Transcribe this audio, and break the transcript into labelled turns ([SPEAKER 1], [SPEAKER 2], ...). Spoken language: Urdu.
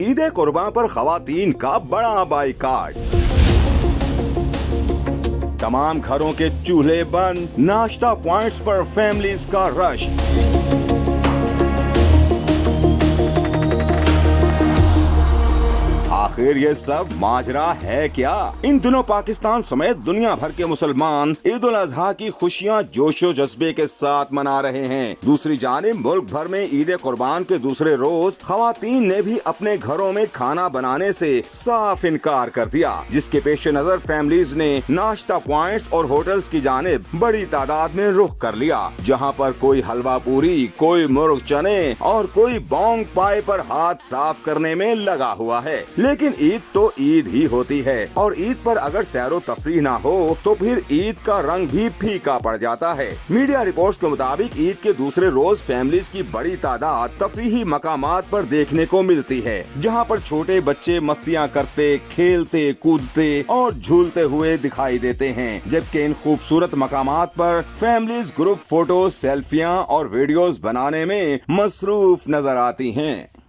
[SPEAKER 1] عید قربان پر خواتین کا بڑا بائیکاٹ، تمام گھروں کے چولہے بند، ناشتہ پوائنٹس پر فیملیز کا رش۔ آخر یہ سب ماجرا ہے کیا؟ ان دنوں پاکستان سمیت دنیا بھر کے مسلمان عید الاضحیٰ کی خوشیاں جوش و جذبے کے ساتھ منا رہے ہیں۔ دوسری جانب ملک بھر میں عید قربان کے دوسرے روز خواتین نے بھی اپنے گھروں میں کھانا بنانے سے صاف انکار کر دیا، جس کے پیش نظر فیملیز نے ناشتہ پوائنٹس اور ہوٹلز کی جانب بڑی تعداد میں رخ کر لیا، جہاں پر کوئی حلوہ پوری، کوئی مرغ چنے اور کوئی بونگ پائے پر ہاتھ صاف کرنے میں لگا ہوا ہے۔ لیکن عید تو عید ہی ہوتی ہے، اور عید پر اگر سیر و تفریح نہ ہو تو پھر عید کا رنگ بھی پھیکا پڑ جاتا ہے۔ میڈیا رپورٹس کے مطابق عید کے دوسرے روز فیملیز کی بڑی تعداد تفریحی مقامات پر دیکھنے کو ملتی ہے، جہاں پر چھوٹے بچے مستیاں کرتے، کھیلتے، کودتے اور جھولتے ہوئے دکھائی دیتے ہیں، جبکہ ان خوبصورت مقامات پر فیملیز گروپ فوٹوز، سیلفیاں اور ویڈیوز بنانے میں مصروف نظر آتی ہیں۔